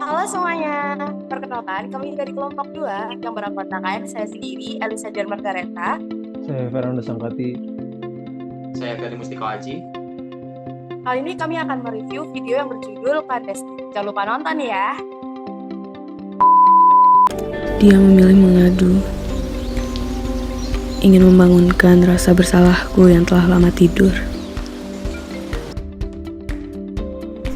Halo semuanya, perkenalkan kami dari kelompok 2 yang beranggotakan saya sendiri, Elisa Jan Margareta. Saya Fernando Sangkati. Saya Ferry Mustiko Aji. Kali ini kami akan mereview video yang berjudul Clandestine. Jangan lupa nonton ya. Dia memilih mengadu, ingin membangunkan rasa bersalahku yang telah lama tidur.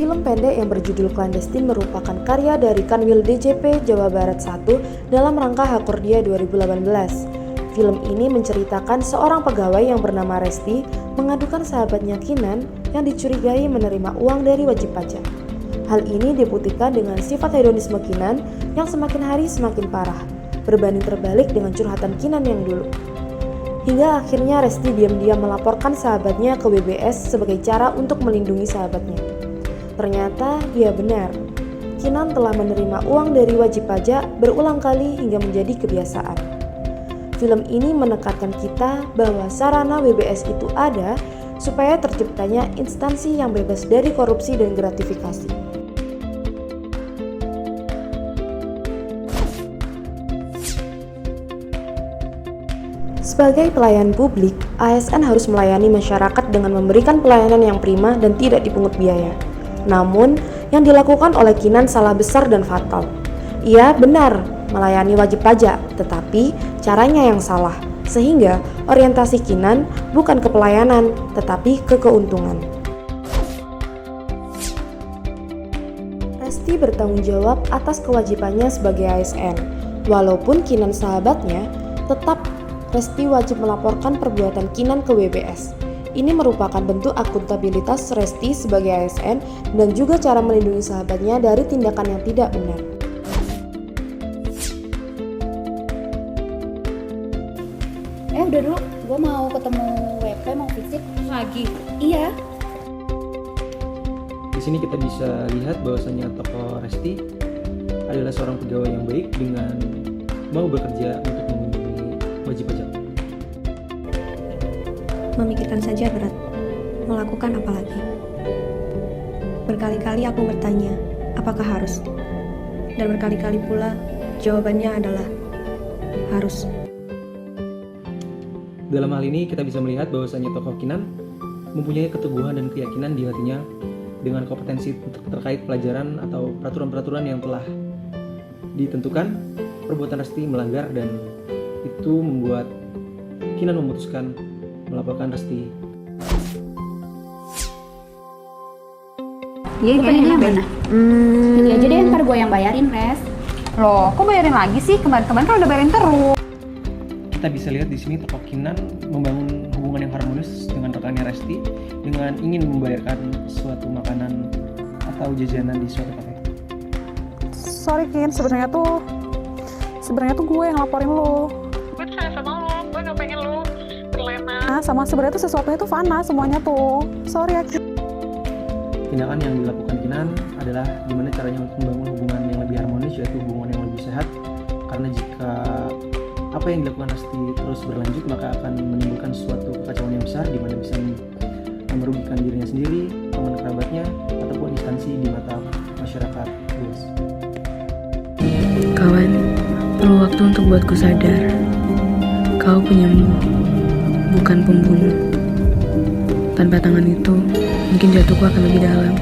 Film pendek yang berjudul Clandestine merupakan karya dari Kanwil DJP Jawa Barat 1 dalam rangka Hakordia 2018. Film ini menceritakan seorang pegawai yang bernama Resti mengadukan sahabatnya Kinan yang dicurigai menerima uang dari wajib pajak. Hal ini dibuktikan dengan sifat hedonisme Kinan yang semakin hari semakin parah, berbanding terbalik dengan curhatan Kinan yang dulu. Hingga akhirnya Resti diam-diam melaporkan sahabatnya ke WBS sebagai cara untuk melindungi sahabatnya. Ternyata dia benar. Kinan telah menerima uang dari wajib pajak berulang kali hingga menjadi kebiasaan. Film ini menekankan kita bahwa sarana WBS itu ada supaya terciptanya instansi yang bebas dari korupsi dan gratifikasi. Sebagai pelayan publik, ASN harus melayani masyarakat dengan memberikan pelayanan yang prima dan tidak dipungut biaya. Namun, yang dilakukan oleh Kinan salah besar dan fatal. Ia benar melayani wajib pajak, tetapi caranya yang salah, sehingga orientasi Kinan bukan ke pelayanan, tetapi ke keuntungan. Resti bertanggung jawab atas kewajibannya sebagai ASN. Walaupun Kinan sahabatnya, tetap Resti wajib melaporkan perbuatan Kinan ke WBS. Ini merupakan bentuk akuntabilitas Resti sebagai ASN dan juga cara melindungi sahabatnya dari tindakan yang tidak benar. Udah dulu, gue mau ketemu WP, mau visit lagi. Iya. Di sini kita bisa lihat bahwasanya tokoh Resti adalah seorang pegawai yang baik dengan mau bekerja untuk mengunjungi wajib pajak. Memikirkan saja berat, melakukan apa lagi? Berkali-kali aku bertanya, apakah harus? Dan berkali-kali pula, jawabannya adalah harus. Dalam hal ini kita bisa melihat bahwasanya tokoh Kinan mempunyai keteguhan dan keyakinan di hatinya dengan kompetensi terkait pelajaran atau peraturan-peraturan yang telah ditentukan. Perbuatan Resti melanggar dan itu membuat Kinan memutuskan melaporkan Resti. Iya, kayaknya yang mana? Jadi aja deh, ntar gue yang bayarin, Res. Loh, kok bayarin lagi sih? Kemarin-kemarin kan udah bayarin terus. Kita bisa lihat di sini tokoh Kinan membangun hubungan yang harmonis dengan rekannya Resti dengan ingin membayarkan suatu makanan atau jajanan di suatu kafe. Sorry Kin, sebenarnya tuh gue yang laporin lo. Gue tuh sayang sama lo, gue gak pengen lo berlena. Sama sebenarnya tuh sesuatunya tuh fana semuanya tuh. Sorry ya Kin. Tindakan yang dilakukan Kinan adalah gimana caranya untuk membangun hubungan yang lebih harmonis, yaitu hubungan yang lebih sehat. Karena jika apa yang dilakukan Resti terus berlanjut, maka akan menimbulkan suatu kekacauan yang besar di mana bisa merugikan dirinya sendiri, teman kerabatnya, ataupun instansi di mata masyarakat luas. Kawan, perlu waktu untuk buatku sadar. Kau penyembuh, bukan pembunuh. Tanpa tangan itu, mungkin jatuhku akan lebih dalam.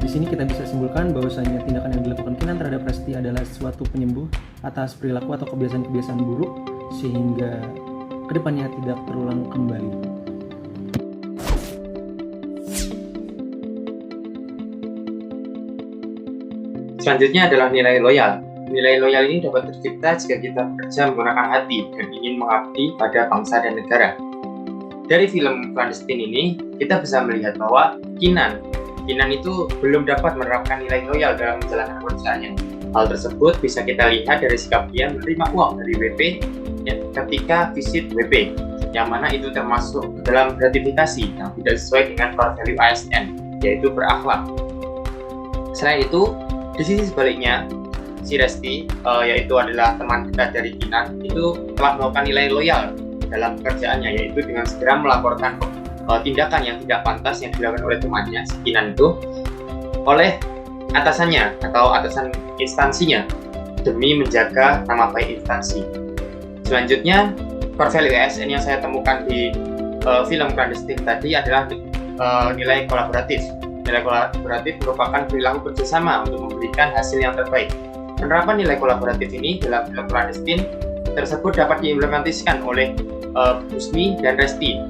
Di sini kita bisa simpulkan bahwasanya tindakan yang dilakukan Kinan terhadap Resti adalah suatu penyembuh atas perilaku atau kebiasaan-kebiasaan buruk sehingga kedepannya tidak terulang kembali. Selanjutnya adalah nilai loyal. Nilai loyal ini dapat tercipta jika kita bekerja menggunakan hati dan ingin mengabdi pada bangsa dan negara. Dari film Clandestine ini, kita bisa melihat bahwa Kinan itu belum dapat menerapkan nilai loyal dalam menjalankan pekerjaannya. Hal tersebut bisa kita lihat dari sikap dia menerima uang dari WP ketika visit WP, yang mana itu termasuk dalam gratifikasi yang tidak sesuai dengan core value ASN, yaitu berakhlak. Selain itu, di sisi sebaliknya, si Resti, yaitu adalah teman dekat dari Kinan, itu telah melakukan nilai loyal dalam pekerjaannya, yaitu dengan segera melaporkan tindakan yang tidak pantas yang dilakukan oleh temannya, si Kinan itu, oleh atasannya atau atasan instansinya demi menjaga nama baik instansi. Selanjutnya, core value ASN yang saya temukan di film Clandestine tadi adalah nilai kolaboratif. Nilai kolaboratif merupakan perilaku kerjasama untuk memberikan hasil yang terbaik. Penerapan nilai kolaboratif ini dalam film Clandestine tersebut dapat diimplementasikan oleh Husni dan Resti,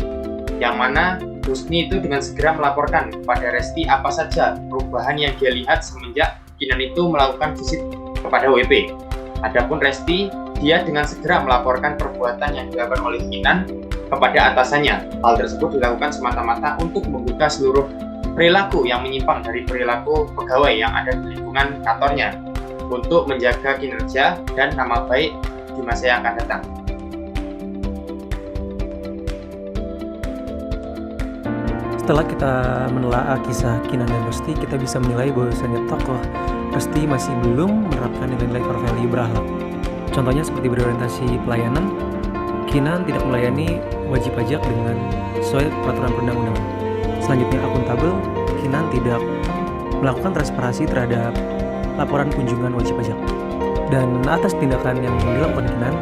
yang mana Husni itu dengan segera melaporkan kepada Resti apa saja perubahan yang dia lihat semenjak Kinan itu melakukan visit kepada WP. Adapun Resti, dia dengan segera melaporkan perbuatan yang dilakukan oleh Kinan kepada atasannya. Hal tersebut dilakukan semata-mata untuk membuka seluruh perilaku yang menyimpang dari perilaku pegawai yang ada di lingkungan kantornya untuk menjaga kinerja dan nama baik di masa yang akan datang. Setelah kita menelaah kisah Kinan dan Resti, kita bisa menilai bahwasannya tokoh Resti masih belum menerapkan nilai-nilai core value berakhlak. Contohnya seperti berorientasi pelayanan, Kinan tidak melayani wajib pajak dengan sesuai peraturan perundang-undangan. Selanjutnya akuntabel, Kinan tidak melakukan transparansi terhadap laporan kunjungan wajib pajak. Dan atas tindakan yang dilakukan Kinan,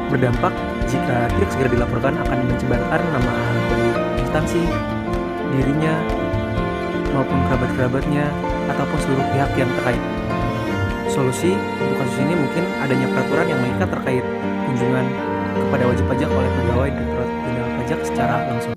berdampak jika tidak segera dilaporkan akan mencemarkan nama baik instansi, dirinya, maupun kerabat-kerabatnya, ataupun seluruh pihak yang terkait. Solusi untuk kasus ini mungkin adanya peraturan yang mengikat terkait kunjungan kepada wajib pajak oleh pegawai Direktorat Jenderal Pajak secara langsung.